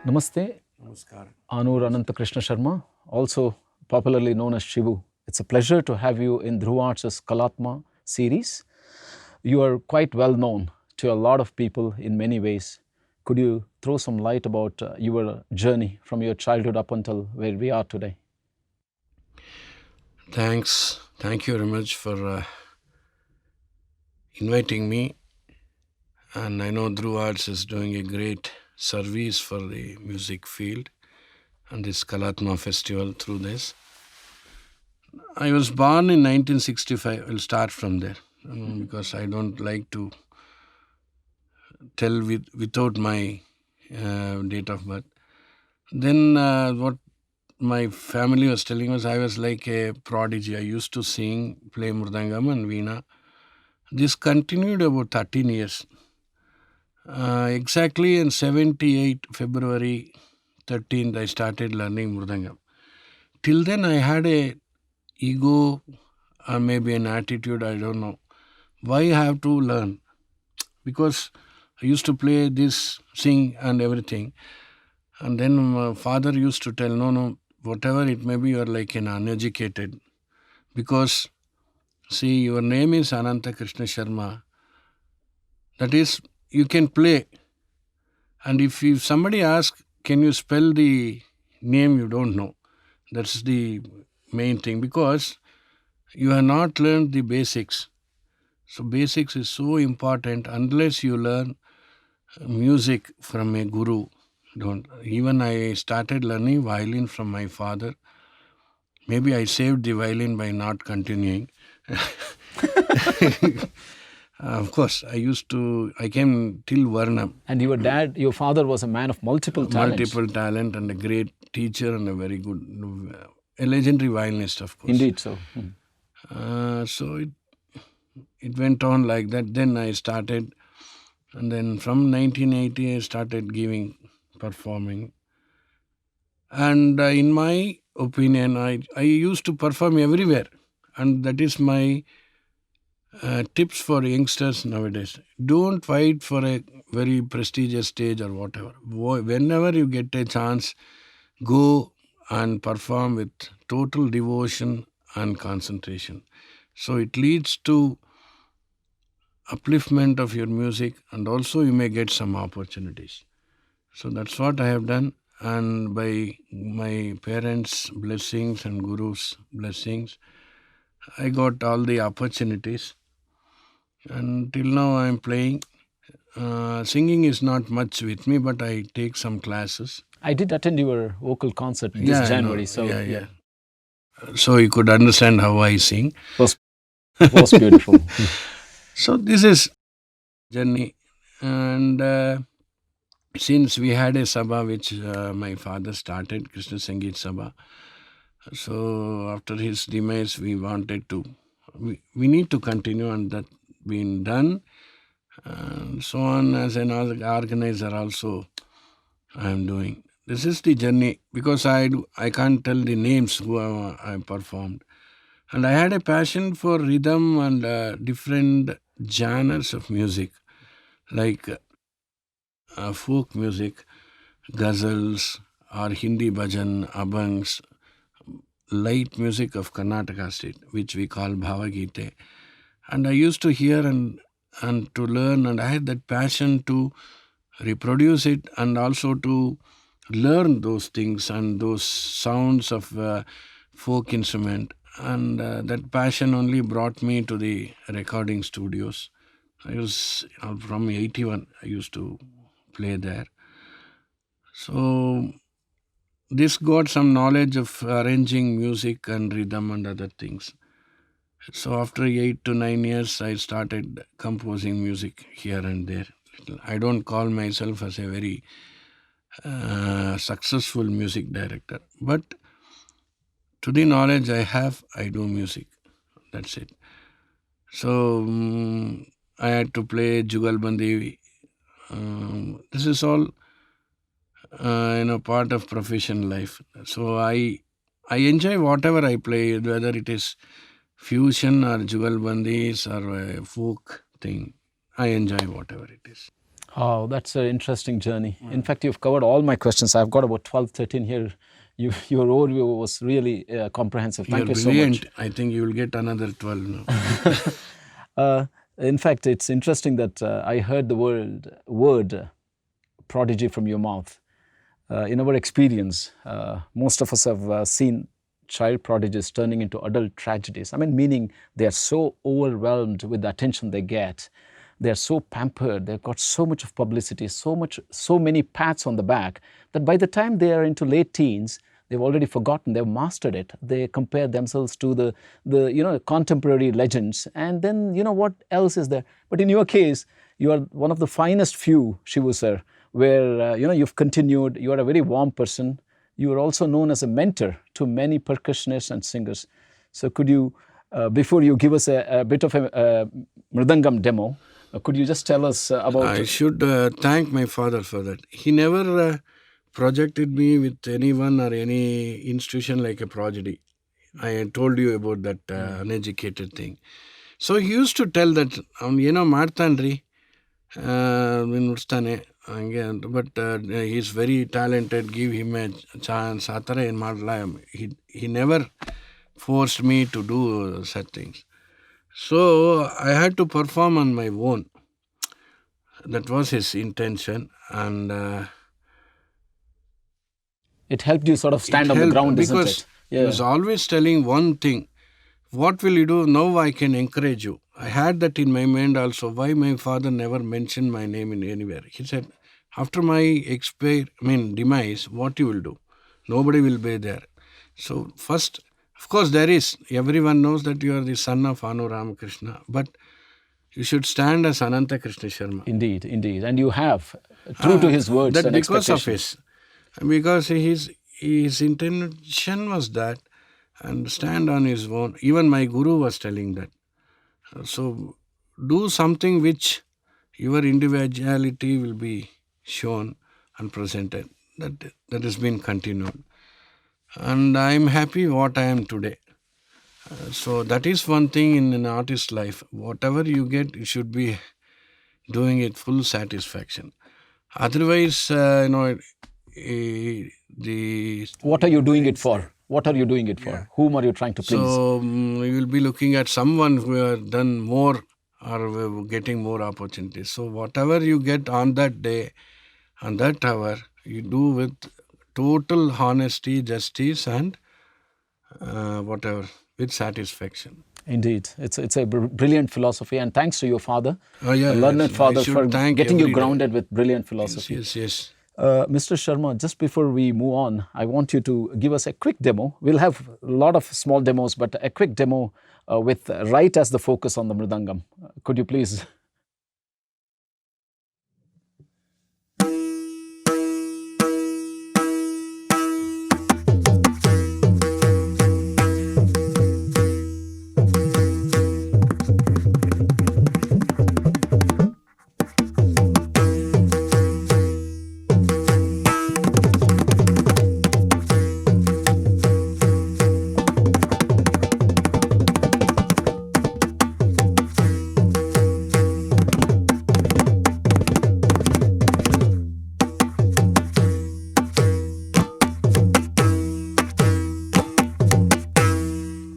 Namaste. Namaskar. Anoor Ananthakrishna Sharma, also popularly known as Shivu. It's a pleasure to have you in Dhruv Arts' Kalaatma series. You are quite well known to a lot of people in many ways. Could you throw some light about your journey from your childhood up until where we are today? Thanks. Thank you very much for inviting me. And I know Dhruv Arts is doing a great service for the music field and this Kalaatma festival through this. I was born in 1965. I'll start from there because I don't like to tell without my date of birth. Then what my family was telling us, I was like a prodigy. I used to sing, play mridangam and veena. This continued about 13 years. Exactly in 78 February 13th, I started learning mridangam. Till then, I had a ego or maybe an attitude, I don't know. Why I have to learn? Because I used to play this, sing and everything. And then my father used to tell, no, whatever it may be, you are like an uneducated. Because, see, your name is Ananthakrishna Sharma. That is, you can play. And if somebody asks, can you spell the name, you don't know. That's the main thing because you have not learned the basics. So basics is so important unless you learn music from a guru. Don't. Even I started learning violin from my father. Maybe I saved the violin by not continuing. Of course, I came till Varnam. And your father was a man of multiple talents. Multiple talent and a great teacher and a very good, a legendary violinist, of course. Indeed so. So it went on like that. Then I started, and then from 1980 I started performing. And in my opinion, I used to perform everywhere. And that is my tips for youngsters nowadays. Don't fight for a very prestigious stage or whatever. Whenever you get a chance, go and perform with total devotion and concentration. So it leads to upliftment of your music and also you may get some opportunities. So that's what I have done, and by my parents' blessings and Guru's blessings, I got all the opportunities. And till now I am playing. Singing is not much with me, but I take some classes. I did attend your vocal concert this Yeah, I know. January. So Yeah. So you could understand how I sing. was beautiful. So this is journey, and since we had a sabha which my father started, Krishna Sangeet Sabha. So after his demise, we wanted to, we need to continue, and that being done. And so on, as an organizer also, I am doing. This is the journey because I can't tell the names who I performed. And I had a passion for rhythm and different genres of music, like folk music, ghazals, or Hindi bhajan, abangs, light music of Karnataka state, which we call Bhavagite. And I used to hear and to learn, and I had that passion to reproduce it and also to learn those things and those sounds of folk instrument. And that passion only brought me to the recording studios. I was from 81, I used to play there. So this got some knowledge of arranging music and rhythm and other things. So after 8 to 9 years, I started composing music here and there. I don't call myself as a very successful music director, but to the knowledge I have, I do music. That's it. So I had to play Jugalbandi. This is all part of professional life. So I enjoy whatever I play, whether it is fusion or jugalbandis or a folk thing. I enjoy whatever it is. Oh, that's an interesting journey. In fact, you've covered all my questions. I've got about 12, 13 here. Your overview was really comprehensive. You're Thank you so much. brilliant. I think you will get another 12 now. In fact, it's interesting that I heard the word prodigy from your mouth. In our experience, most of us have seen child prodigies turning into adult tragedies. I mean, meaning they are so overwhelmed with the attention they get. They are so pampered. They've got so much of publicity, so many pats on the back that by the time they are into late teens, they've already forgotten. They've mastered it. They compare themselves to the contemporary legends, and then what else is there? But in your case, you are one of the finest few, Shivu sir, where you've continued. You are a very warm person. You are also known as a mentor to many percussionists and singers. So could you, before you give us a bit of a Mridangam demo, could you just tell us about... I should thank my father for that. He never projected me with anyone or any institution like a prodigy. I told you about that uneducated thing. So he used to tell that, ಮಾಡ್ತಾನ್ರಿ ನುಡಿಸ್ತಾನೆ ಹಂಗೆ ಅಂತ. But he is very talented, give him a chance. ಆ ಥರ ಏನು ಮಾಡಲ್ಲ. He never forced me to do such things. So I had to perform on my own. That was his intention, and it helped you sort of stand on the ground, isn't because it? he was always telling one thing. What will you do? Now I can encourage you. I had that in my mind also. Why my father never mentioned my name in anywhere? He said, after my demise, what you will do? Nobody will be there. So first, of course, there is. Everyone knows that you are the son of Anoor Ramakrishna, but you should stand as Ananthakrishna Sharma. Indeed, indeed. And you have, true to his words that and because of expectations. because his intention was that, and stand on his own. Even my guru was telling that. So do something which your individuality will be shown and presented. That has been continued. And I am happy what I am today. So that is one thing in an artist's life. Whatever you get, you should be doing it full satisfaction. Otherwise, the... What are you doing it for? What are you doing it for? Whom are you trying to please? So you will be looking at someone who has done more or getting more opportunities. So whatever you get on that day, on that hour, you do with total honesty, justice, and whatever, with satisfaction. Indeed. It's a brilliant philosophy, and thanks to your father, Yeah, a learned yes. father, I should for thank getting you every day. grounded with brilliant philosophy. Yes. Mr. Sharma, just before we move on, I want you to give us a quick demo. We'll have a lot of small demos, but a quick demo with right as the focus on the Mridangam. Could you please?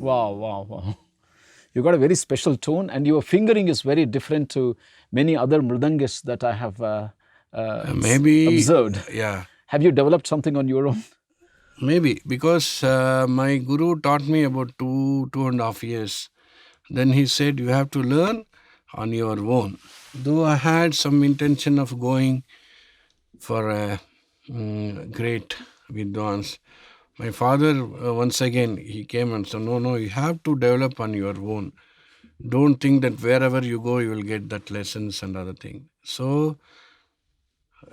Wow. You got a very special tone, and your fingering is very different to many other mridangists that I have Maybe observed. Yeah. Have you developed something on your own? Maybe because my guru taught me about 2.5 years. Then he said, you have to learn on your own. Though I had some intention of going for a great Vidwans, my father, once again, he came and said, no, you have to develop on your own. Don't think that wherever you go, you will get that lessons and other things. So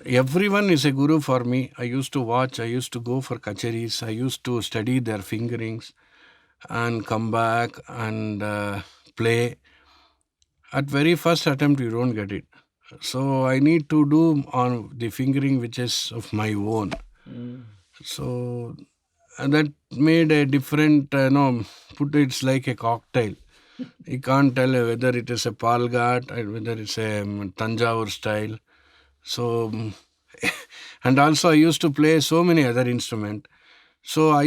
everyone is a guru for me. I used to watch, I used to go for kacheris, I used to study their fingerings and come back and play. At very first attempt, you don't get it. So I need to do on the fingering which is of my own. So that made a different, it's like a cocktail. You can't tell whether it is a Palghat or whether it's a Tanjavur style. So, and also I used to play so many other instruments. So I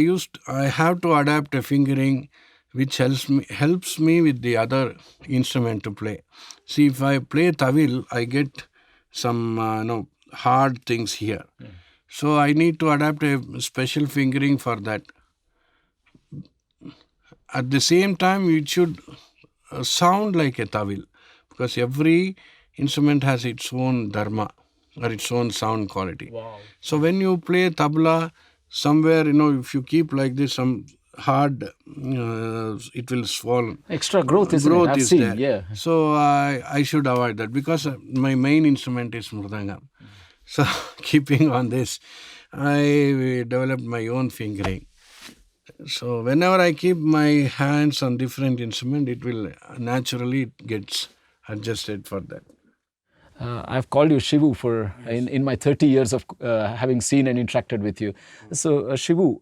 have to adapt a fingering which helps me with the other instrument to play. See, if I play Thavil, I get some hard things here. So I need to adapt a special fingering for that. At the same time, it should sound like a Thavil, because every instrument has its own dharma or its own sound quality. Wow. So when you play tabla, somewhere, if you keep like this, some hard, it will swallow. Extra growth, isn't it? Growth I've is seen, there. yeah. So I should avoid that, because my main instrument is mridangam. So keeping on this, I developed my own fingering. So whenever I keep my hands on different instrument, it will naturally it gets adjusted for that. I've called you Shivu for in my 30 years of having seen and interacted with you. So Shivu,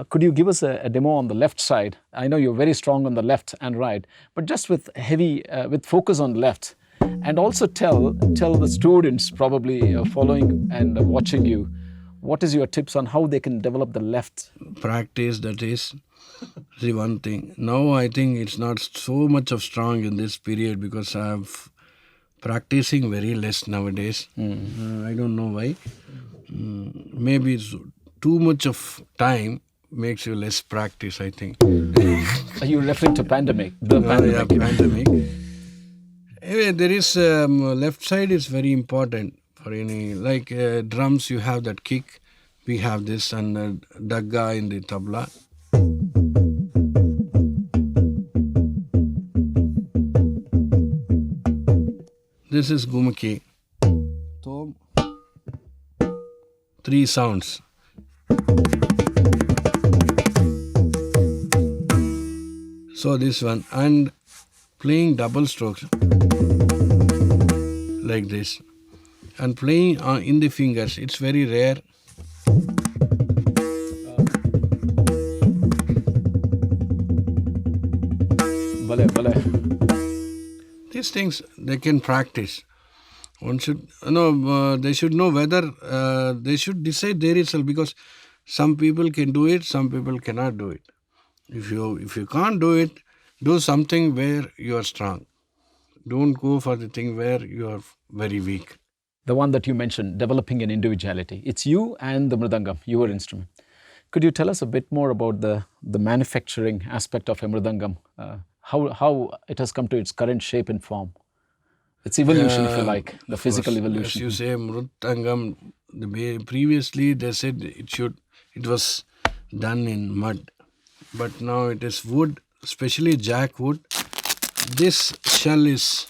could you give us a demo on the left side? I know you're very strong on the left and right, but just with with focus on left, and also tell the students probably following and watching you, what is your tips on how they can develop the left? Practice, that is the one thing. Now I think it's not so much of strong in this period, because I'm practicing very less nowadays. I don't know why. Maybe it's too much of time makes you less practice, I think. Are you referring to pandemic? The pandemic. Yeah, pandemic. Anyway, there is left side is very important for any, like drums, you have that kick, we have this, and dagga in the tabla. This is gumaki. Tom. 3 sounds. So this one, and playing double strokes like this, and playing in the fingers, it's very rare. These things they can practice. One should they should know whether they should decide their itself, because some people can do it, some people cannot do it. If you can't do it, do something where you are strong. Don't go for the thing where you are very weak. The one that you mentioned, developing an individuality. It's you and the mridangam, your instrument. Could you tell us a bit more about the manufacturing aspect of a mridangam? How it has come to its current shape and form? Its evolution, if you like, the physical evolution. As you say, mridangam, previously they said it was done in mud. But now it is wood, especially jackwood. This shell is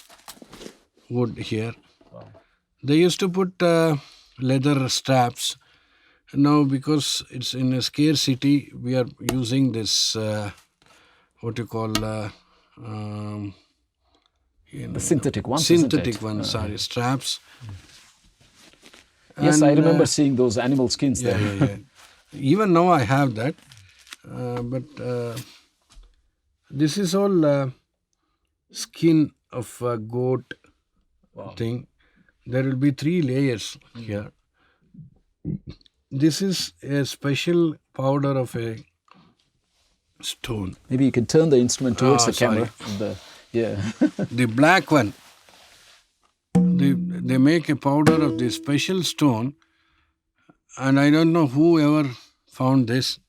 wood here. Wow. They used to put leather straps. Now, because it's in a scarcity, we are using this, what you call... the synthetic ones, synthetic ones, sorry, straps. Yes, and I remember seeing those animal skins there. Yeah. Even now I have that. But this is all skin of a goat thing. There will be 3 layers here. This is a special powder of a stone. Maybe you can turn the instrument towards the camera. The black one. They make a powder of this special stone, and I don't know whoever found this.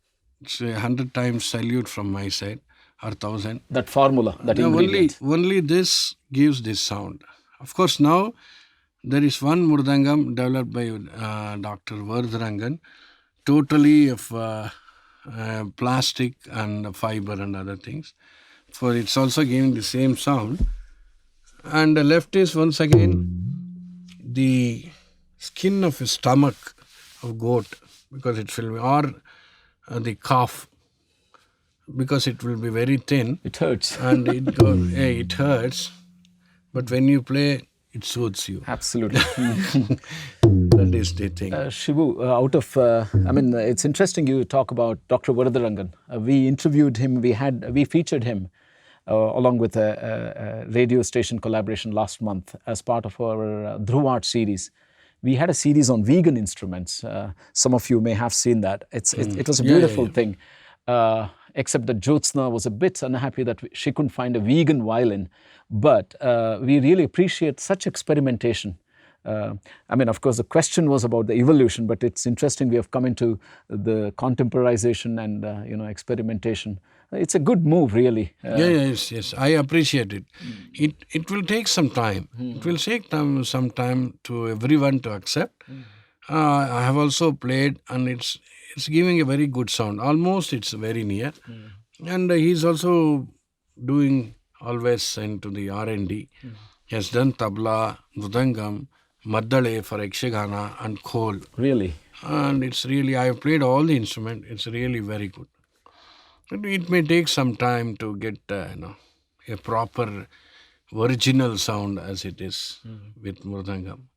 It's 100 times salute from my side, or 1,000. That formula, that ingredient. Only this gives this sound. Of course, now there is one mridangam developed by Dr. Vardharangan, totally of plastic and fiber and other things. For it's also giving the same sound. And the left is once again the skin of a stomach of goat, because it will be, or the calf, because it will be very thin. It hurts. And it hurts. But when you play, it soothes you. Absolutely. That is the thing. Shivu, it's interesting you talk about Dr. Vardharangan. We interviewed him, we featured him along with a radio station collaboration last month as part of our Dhruv Arts series. we had a series on vegan instruments. Some of you may have seen that. It was a beautiful thing. Except that Jyotsna was a bit unhappy that she couldn't find a vegan violin. But we really appreciate such experimentation. I mean, of course, the question was about the evolution, but it's interesting we have come into the contemporization and experimentation. It's a good move, really. Yes. I appreciate it. It will take some time. It will take some time to everyone to accept. I have also played, and it's giving a very good sound. Almost it's very near. And he's also doing always into the R&D. He has done tabla, mridangam, maddale for yakshagana and khol. Really? And it's really, I have played all the instrument. It's really very good. It may take some time to get a proper original sound as it is with mridangam.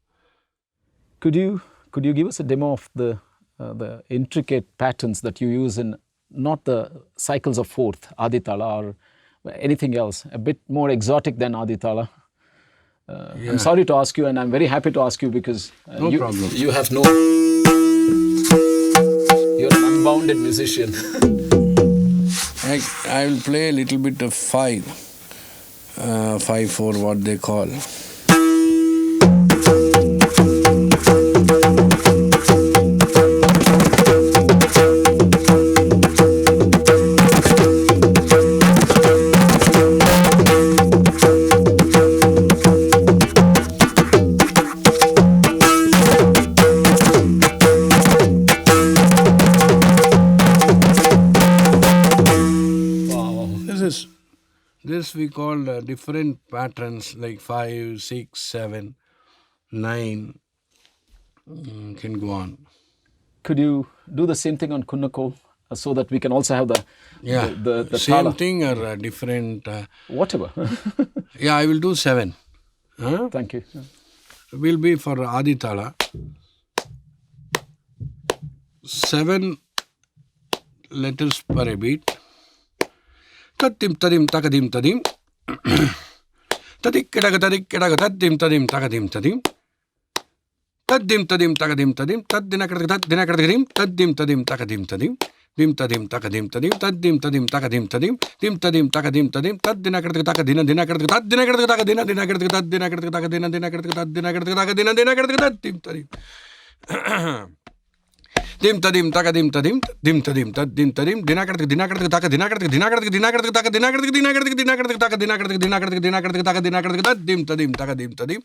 Could you give us a demo of the intricate patterns that you use in not the cycles of fourth, aditala, or anything else, a bit more exotic than aditala? I'm sorry to ask you, and I'm very happy to ask you because no problem. You have you're an unbounded musician. I will play a little bit of 5/4, what they call. This we call different patterns like 5, 6, 7, 9. Can go on. Could you do the same thing on Kunnakol so that we can also have the same thala? Thing or different? Whatever. I will do 7. Thank you. Will be for aditala. 7 letters per a beat. Tadim tadim takadim tadim. Tadik kedaga tadim tadim takadim tadim. Tadim tadim takadim tadim. Tadim tadim takadim tadim. Dim tadim takadim tadim. Tadim tadim takadim tadim. Dim tadim takadim tadim. Tadina takadina Dim tadim takadim tadim dim tadim tadim tadim dinakartik dinakartik taka dinakartik dinakartik dinakartik taka dinakartik dinakartik dinakartik taka dinakartik dinakartik dinakartik taka dinakartik dim tadim takadim tadim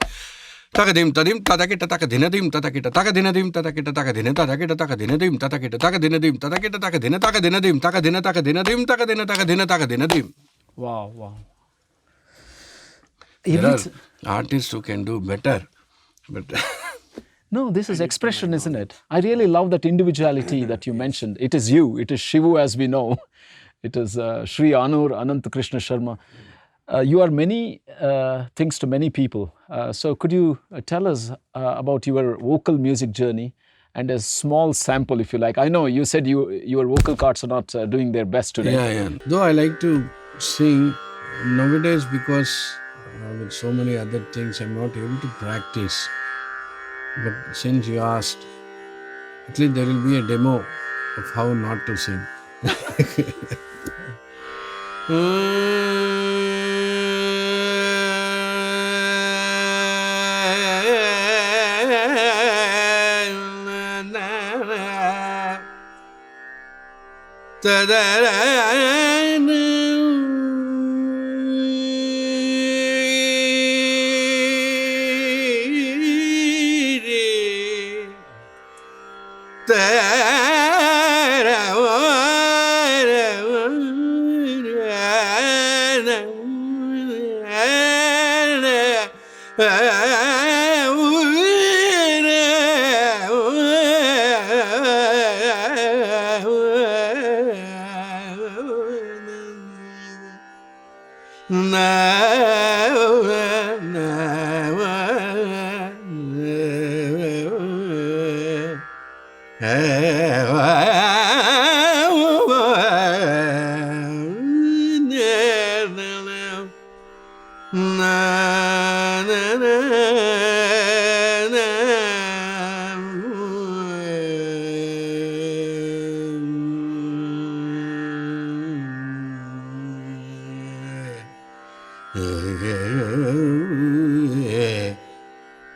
takadim tadim tatakita taka dinadim tatakita taka dinadim tatakita taka dina tatakita taka dinadim tatakita taka dinadim tatakita taka dina taka dinadim taka dina taka dinadim taka dina taka dina taka dinadim. Wow. There are artists who can do better, but no, this is expression, isn't it? I really love that individuality that you mentioned. It is you. It is Shivu, as we know. It is Sri Anoor, Ananthakrishna Sharma. You are many things to many people. So could you tell us about your vocal music journey and a small sample, if you like? I know you said your vocal cords are not doing their best today. Yeah. Though I like to sing nowadays because with so many other things I'm not able to practice. But since you asked, at least there will be a demo of how not to sing.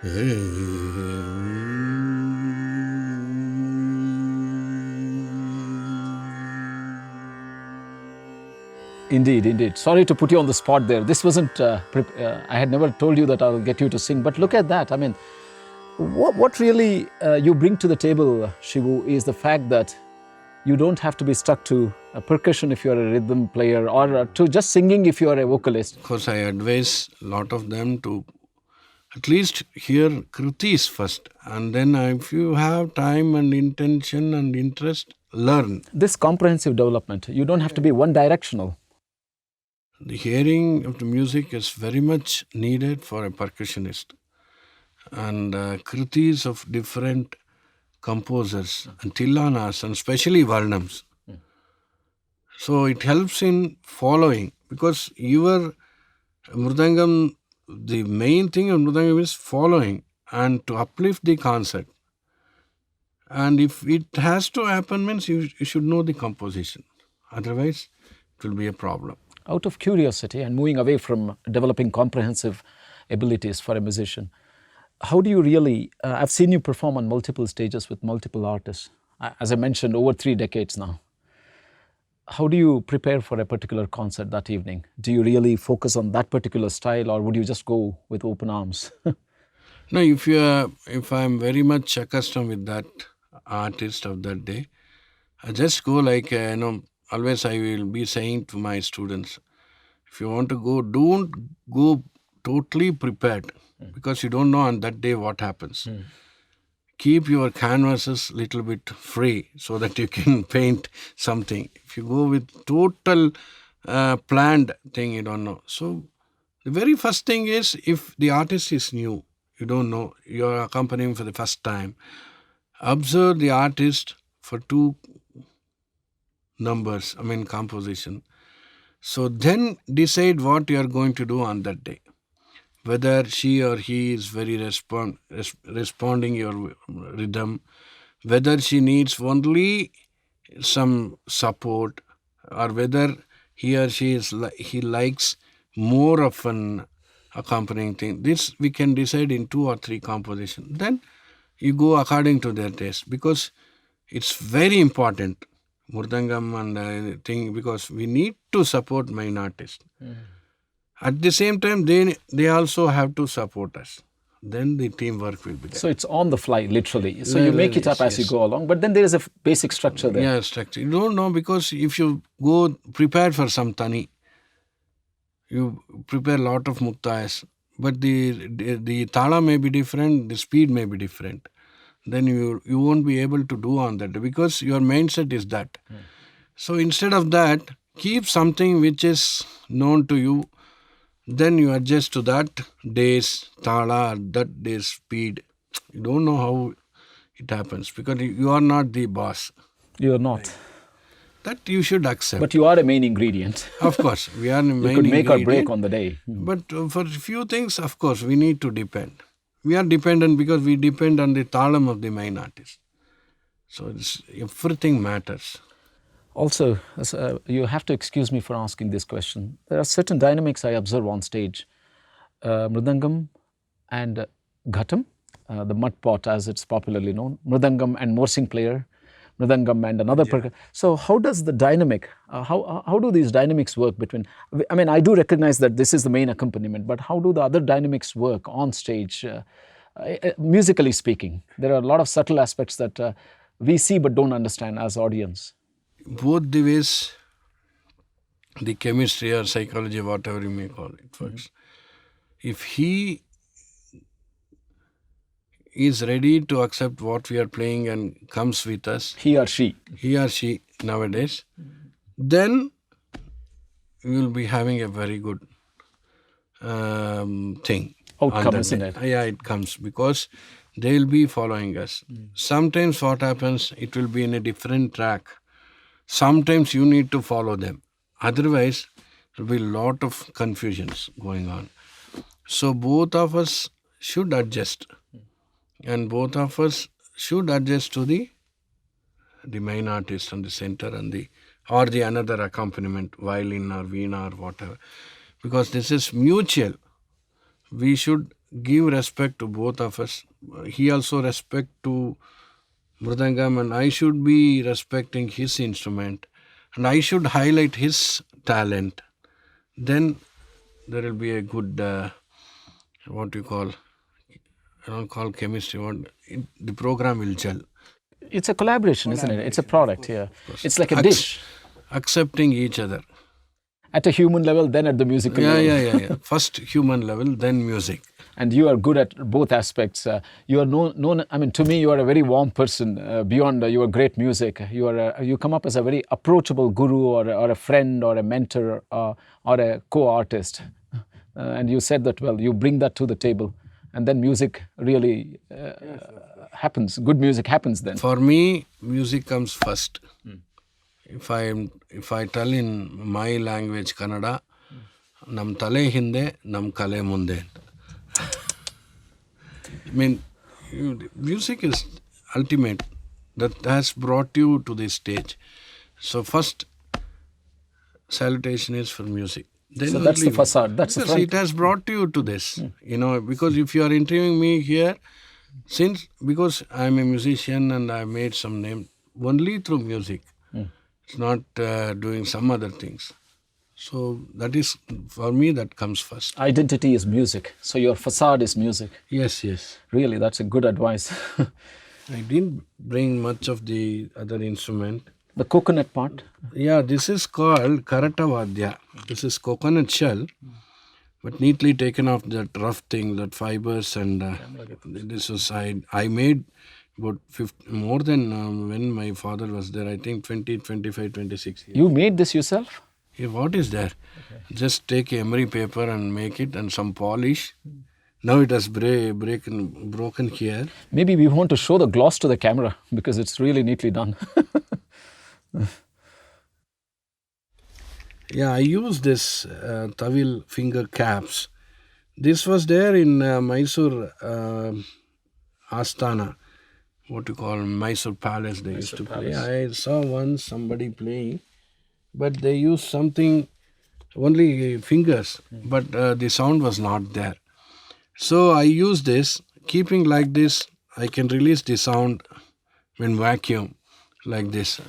Indeed, indeed. Sorry to put you on the spot there. This wasn't, I had never told you that I'll get you to sing, but look at that. I mean, what really you bring to the table, Shivu, is the fact that you don't have to be stuck to a percussion if you're a rhythm player, or to just singing if you're a vocalist. Of course, I advise a lot of them to at least hear kritis first, and then if you have time and intention and interest, learn. This comprehensive development, you don't have to be one directional. The hearing of the music is very much needed for a percussionist. And kritis of different composers and tillanas and especially varnams. So it helps in following, because your mridangam, the main thing of mridangam is following and to uplift the concert. And if it has to happen, means you should know the composition. Otherwise, it will be a problem. Out of curiosity and moving away from developing comprehensive abilities for a musician, how do you really, I've seen you perform on multiple stages with multiple artists, as I mentioned, over 3 decades now. How do you prepare for a particular concert that evening? Do you really focus on that particular style, or would you just go with open arms? No, if I'm very much accustomed with that artist of that day, I just go like, always I will be saying to my students, if you want to go, don't go totally prepared, because you don't know on that day what happens. Keep your canvases little bit free so that you can paint something. If you go with total planned thing, you don't know. So the very first thing is, if the artist is new, you don't know, you're accompanying for the first time, observe the artist for 2 numbers, composition. So then decide what you are going to do on that day. Whether she or he is very responding your rhythm, whether she needs only some support, or whether he or she he likes more of an accompanying thing. This we can decide in 2 or 3 compositions. Then you go according to their taste, because it's very important, murdangam and thing, because we need to support main artist. At the same time, they also have to support us. Then the teamwork will be there. So it's on the fly, literally. So you make it up as you go along, but then there is a basic structure there. Yeah, structure. You don't know, because if you go prepared for some tani, you prepare a lot of muktayas, but the tala may be different, the speed may be different. Then you won't be able to do on that, because your mindset is that. So instead of that, keep something which is known to you. Then you adjust to that day's tala, that day's speed. You don't know how it happens, because you are not the boss. You are not. That you should accept. But you are a main ingredient. Of course, we are the main ingredient. You could make or break on the day. But for a few things, of course, we need to depend. We are dependent because we depend on the talam of the main artist. So everything matters. Also, you have to excuse me for asking this question. There are certain dynamics I observe on stage. Mridangam and ghatam, the mud pot as it's popularly known, Mridangam and morsing player, Mridangam and another percussion. So how does the dynamic, how do these dynamics work between, I do recognize that this is the main accompaniment, but how do the other dynamics work on stage, musically speaking? There are a lot of subtle aspects that we see but don't understand as audience. Both the ways, the chemistry or psychology, whatever you may call it, works. If he is ready to accept what we are playing and comes with us, he or she nowadays, then we will be having a very good thing. Outcome, isn't it? Yeah, it comes, because they will be following us. Sometimes what happens, it will be in a different track. Sometimes you need to follow them. Otherwise, there will be a lot of confusions going on. So both of us should adjust. And both of us should adjust to the main artist on the center and the another accompaniment, violin or veena or whatever. Because this is mutual. We should give respect to both of us. He also respect to Mridangam, and I should be respecting his instrument, and I should highlight his talent. Then there will be a good what you call, I don't call chemistry. The program will gel. It's a collaboration, isn't it? It's a product here. It's like a Ac- dish. Accepting each other. At a human level, then at the musical Yeah, level. yeah. First human level, then music. And you are good at both aspects. You are known. I mean, to me, you are a very warm person. Beyond your great music, you come up as a very approachable guru, or a friend, or a mentor, or a co-artist. And you said that well. You bring that to the table, and then music really happens. Good music happens then. For me, music comes first. If I tell in my language, Kannada, nam tale hinde, nam kale munde. I mean, music is ultimate. That has brought you to this stage. So first salutation is for music. Then So that's the facade. That's the because front. it has brought you to this. Because if you are interviewing me here, because I'm a musician and I made some name only through music. It's not doing some other things. So that is, for me, that comes first. Identity is music. So your facade is music. Yes. Really, that's a good advice. I didn't bring much of the other instrument. The coconut part. Yeah, this is called Karatavadya. This is coconut shell, but neatly taken off that rough thing, that fibers, and this was I made about 50, more than when my father was there. I think 20, 25, 26 years. You made this yourself? Yeah, what is there? Just take emery paper and make it, and some polish. Now it has broken here. Maybe we want to show the gloss to the camera because it's really neatly done. Yeah, I use this Thavil finger caps. This was there in Mysore Astana, what you call Mysore Palace. They used to play. I saw once somebody playing, but they used something, only fingers, but the sound was not there. So I use this, keeping like this, I can release the sound when vacuum, like this.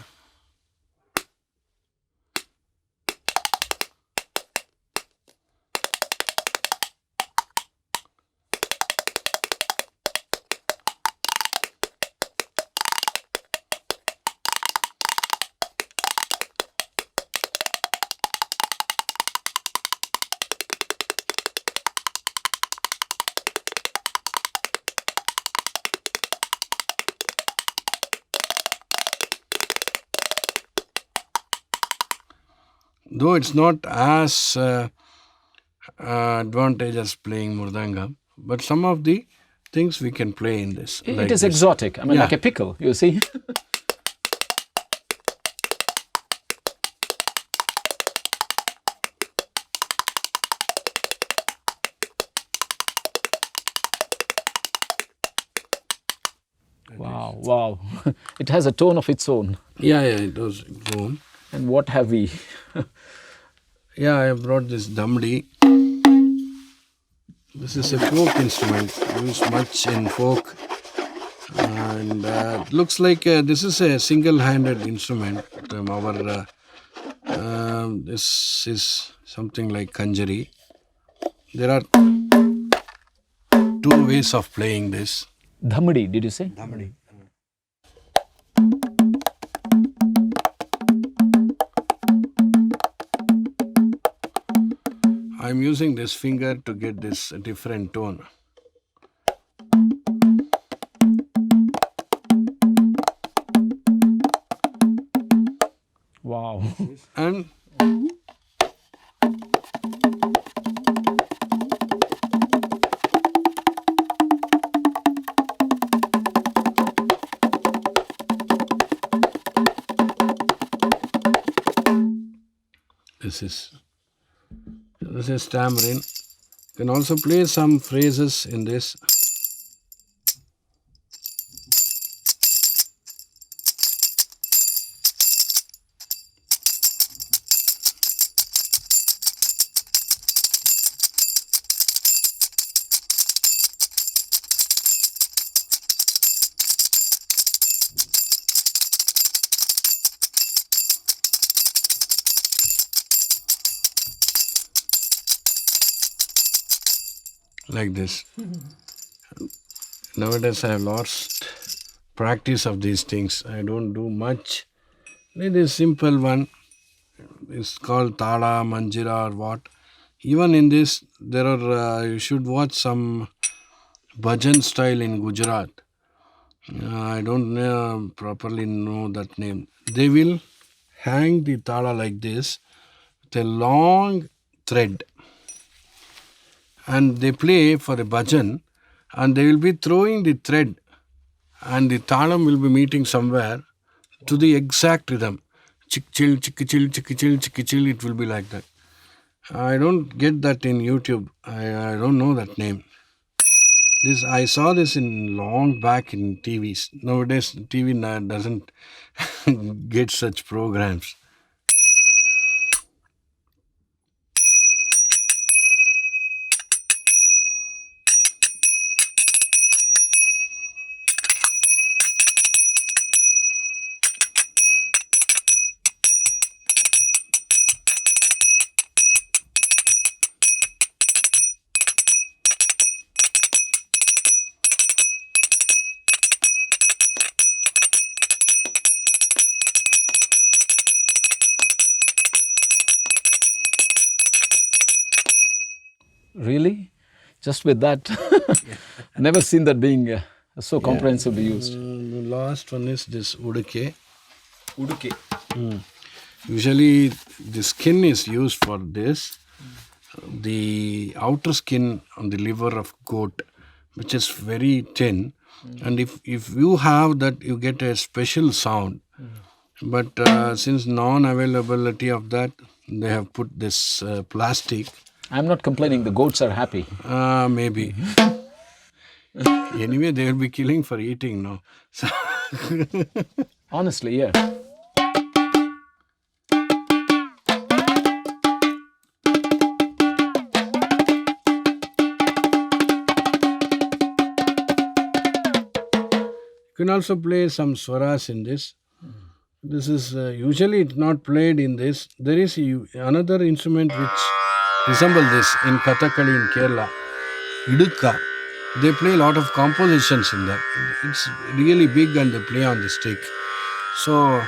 Though it's not as advantageous playing Mridangam, but some of the things we can play in this. It is exotic. I mean, like a pickle, you see. Wow. It has a tone of its own. Yeah, it was grown. And what have we? Yeah, I brought this damdi. This is a folk instrument used much in folk, and looks like this is a single-handed instrument. This is something like kanjari. There are two ways of playing this. Dhamadi, did you say? Dhamadi. I'm using this finger to get this different tone. Wow. And this is tambourine. You can also play some phrases in this. like this. Nowadays I have lost practice of these things. I don't do much. It is simple one. It's called Tala, Manjira or what. Even in this, there are, you should watch some bhajan style in Gujarat. I don't properly know that name. They will hang the tala like this with a long thread, and they play for a bhajan, and they will be throwing the thread, and the talam will be meeting somewhere to the exact rhythm. Chick chill, chick chill, chick chill, chick chill. It will be like that. I don't get that in YouTube. I don't know that name. This I saw this in long back in TVs. Nowadays, TV doesn't get such programs. Really? Just with that? Never seen that being so comprehensively used. The last one is this uduke. Uduke. Usually, the skin is used for this. The outer skin on the liver of goat, which is very thin, and if you have that, you get a special sound. But since non-availability of that, they have put this plastic. I'm not complaining, the goats are happy. Maybe. Anyway, they will be killing for eating now. So Honestly, yeah. you can also play some swaras in this. This is usually it's not played in this. There is another instrument which resembles this in Kathakali in Kerala, Idukka. They play a lot of compositions in that. It's really big and they play on the stick. So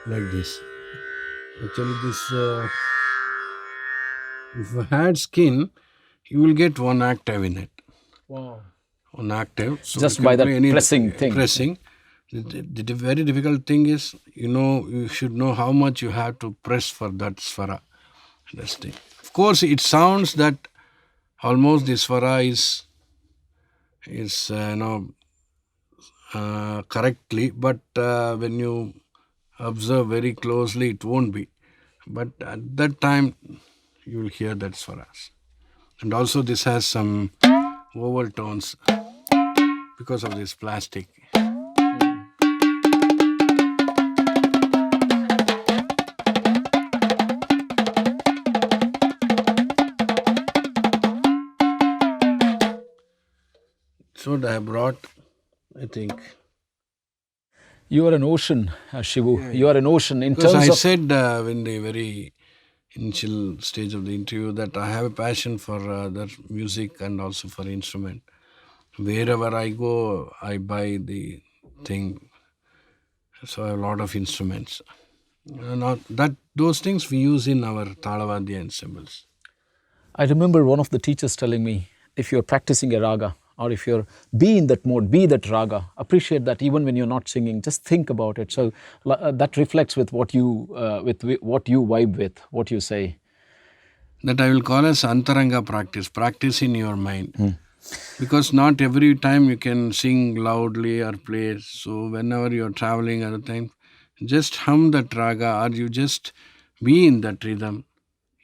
like this. Actually, this if you had skin, you will get one octave in it. Wow. One octave. So Just you can by that play any pressing thing. Pressing. The very difficult thing is, you should know how much you have to press for that swara. That's the thing. Of course, it sounds that almost the swara is correctly, but when you observe very closely, it won't be. But at that time, you will hear that swaras. And also, this has some vowel tones because of this plastic. So I brought, I think. You are an ocean, Shivu. Yeah. You are an ocean in Because terms I of... said in the very initial stage of the interview that I have a passion for the music and also for instrument. Wherever I go, I buy the thing. So I have a lot of instruments. Those things we use in our talavadya ensembles. I remember one of the teachers telling me, if you're practicing a raga, or if you're be in that mode, be that raga, appreciate that even when you're not singing, just think about it. So that reflects with what you what you vibe with, what you say. That I will call as antaranga practice in your mind. Because not every time you can sing loudly or play. So whenever you're traveling at a time, just hum that raga, or you just be in that rhythm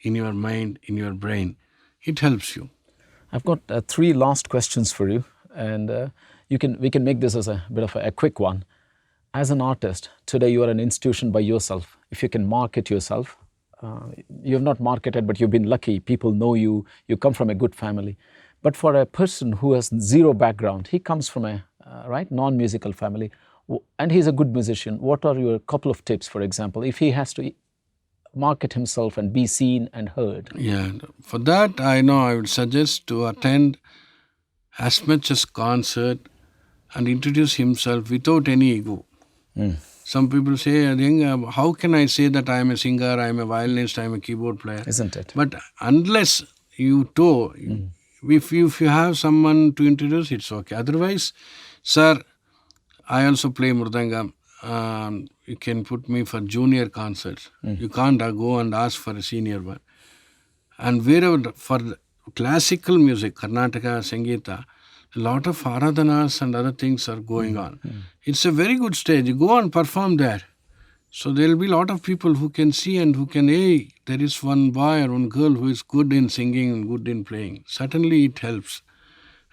in your mind, in your brain. It helps you. I've got 3 last questions for you, and we can make this as a bit of a quick one. As an artist, today you are an institution by yourself. If you can market yourself, uh, you have not marketed, but you've been lucky. People know you, you come from a good family. But for a person who has zero background, he comes from a right non-musical family, and he's a good musician. What are your couple of tips, for example, if he has to market himself and be seen and heard? Yeah, for that, I would suggest to attend as much as concert and introduce himself without any ego. Some people say, I think, how can I say that I am a singer, I am a violinist, I am a keyboard player? Isn't it? But unless if you have someone to introduce, it's okay. Otherwise, sir, I also play Mridangam. You can put me for junior concerts. You can't go and ask for a senior one. And wherever for classical music, Karnataka, Sangeeta, a lot of aradhanas and other things are going on. It's a very good stage. You go and perform there. So there will be a lot of people who can see and who can, hey, there is one boy or one girl who is good in singing and good in playing. Certainly it helps.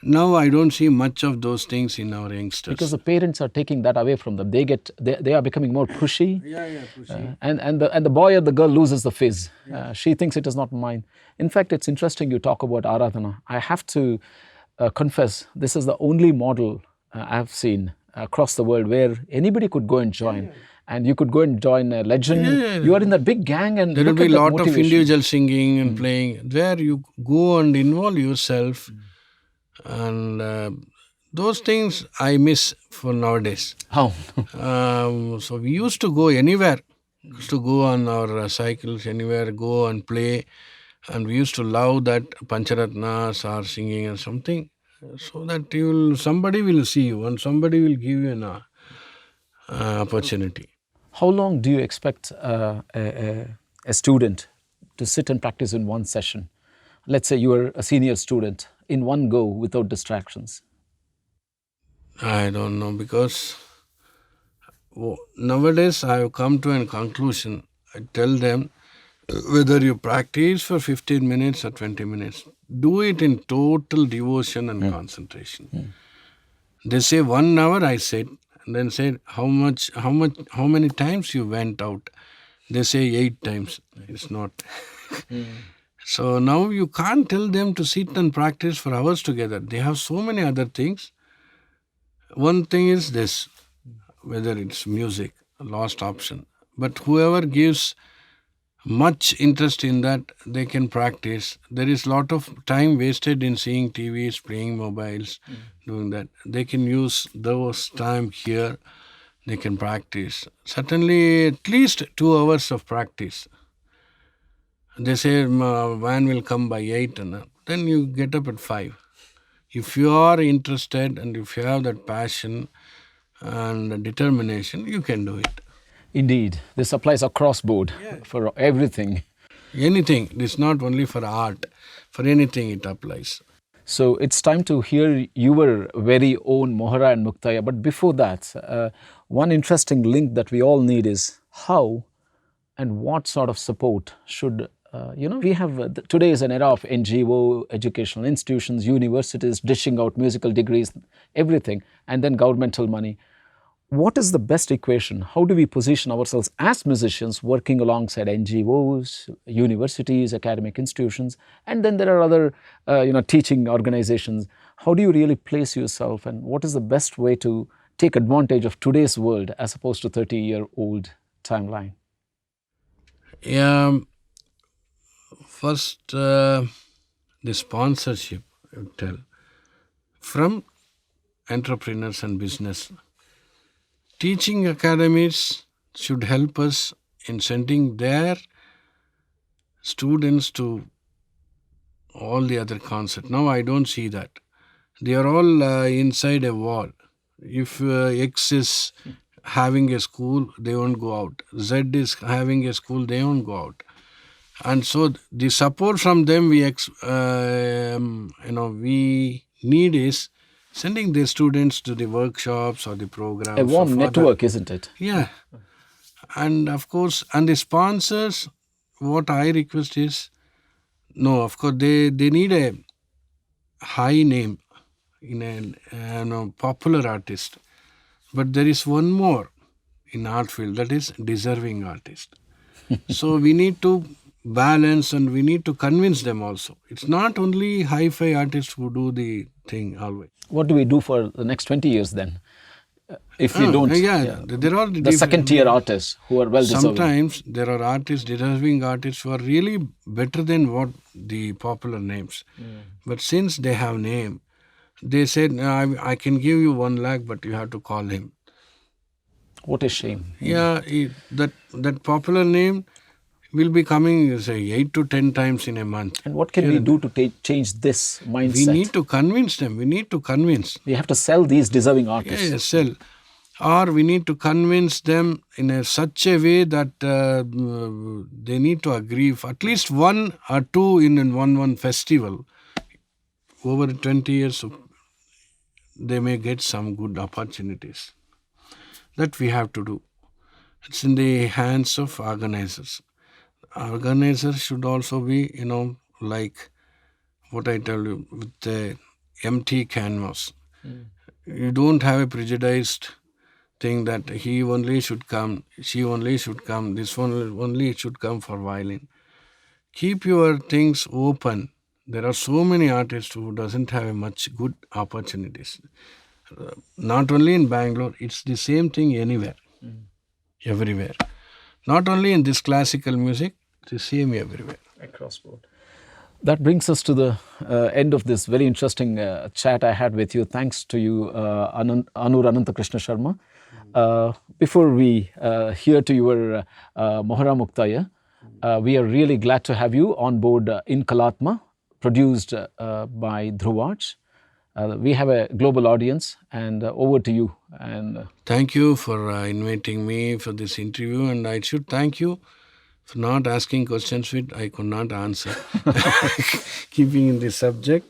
Now I don't see much of those things in our youngsters. Because the parents are taking that away from them. They are becoming more pushy. Pushy. And the boy or the girl loses the fizz. She thinks it is not mine. In fact, it's interesting you talk about Aradhana. I have to confess, this is the only model I have seen across the world where anybody could go and join. And you could go and join a legend. You are in that big gang, and there will look be a at that lot of motivation. individual singing and playing where you go and involve yourself. And those things I miss for nowadays. How? So we used to go anywhere. Used to go on our cycles anywhere, go and play. And we used to love that Pancharatnas or singing or something. So that somebody will see you and somebody will give you an opportunity. How long do you expect a student to sit and practice in one session? Let's say you are a senior student, in one go without distractions. I don't know, because nowadays I have come to a conclusion. I tell them, whether you practice for 15 minutes or 20 minutes, do it in total devotion and concentration. They say 1 hour, I said, and then said, how many times you went out? They say 8 times. It's not. So now you can't tell them to sit and practice for hours together. They have so many other things. One thing is this, whether it's music, last option. But whoever gives much interest in that, they can practice. There is a lot of time wasted in seeing TVs, playing mobiles, doing that. They can use those time here. They can practice. Certainly at least 2 hours of practice. They say van will come by 8, and then you get up at 5. If you are interested and if you have that passion and determination, you can do it. Indeed, this applies across board for everything. Anything. It's not only for art. For anything it applies. So it's time to hear your very own Mohara and Muktaya. But before that, one interesting link that we all need is how and what sort of support should we have today is an era of NGO, educational institutions, universities dishing out musical degrees, everything, and then governmental money. What is the best equation? How do we position ourselves as musicians working alongside NGOs, universities, academic institutions, and then there are other teaching organizations? How do you really place yourself, and what is the best way to take advantage of today's world as opposed to 30-year-old timeline? Yeah. First, the sponsorship, I would tell, from entrepreneurs and business. Teaching academies should help us in sending their students to all the other concerts. Now I don't see that. They are all inside a wall. If X is having a school, they won't go out. Z is having a school, they won't go out. And so the support from them we need is sending their students to the workshops or the programs. A warm network, isn't it? Yeah. And of course, and the sponsors, what I request is, no, of course, they need a high name in a popular artist. But there is one more. in art field, that is deserving artist. So we need to balance and we need to convince them also. It's not only hi-fi artists who do the thing always. What do we do for the next 20 years then? If we don't, There are the second tier artists who are well deserving. Sometimes there are artists, deserving artists, who are really better than what the popular names. But since they have name, they said, "No, I can give you 1 lakh, but you have to call him." What a shame. That popular name will be coming, say, 8 to 10 times in a month. And what can we do to change this mindset? We need to convince them. We need to convince. We have to sell these deserving artists. Yes, sell. Or we need to convince them in such a way that they need to agree for at least 1 or 2 in one festival. Over 20 years, they may get some good opportunities. That we have to do. It's in the hands of organizers. Organizers should also be, like what I tell you, with the empty canvas. You don't have a prejudiced thing that he only should come, she only should come, this one only should come for violin. Keep your things open. There are so many artists who doesn't have much good opportunities. Not only in Bangalore, it's the same thing anywhere, everywhere. Not only in this classical music, it's the same everywhere. Across board. That brings us to the end of this very interesting chat I had with you. Thanks to you, Anoor Ananthakrishna Sharma. Before we hear to your Mohara Muktaya, we are really glad to have you on board in Kalaatma, produced by Dhruv Arts. We have a global audience, and over to you. And thank you for inviting me for this interview, and I should thank you for not asking questions which I could not answer, keeping in the subject.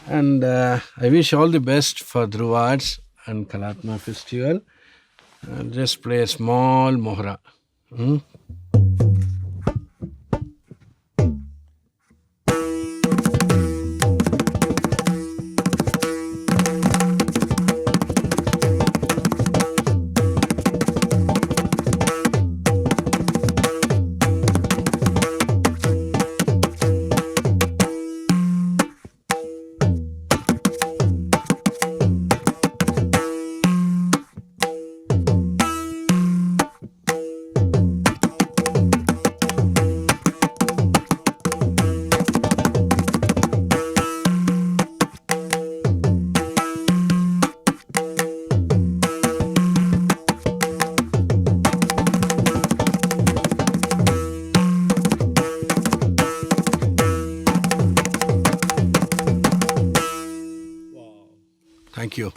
And I wish all the best for Dhruv Arts and Kalaatma Festival. I'll just play a small mohra. Thank you.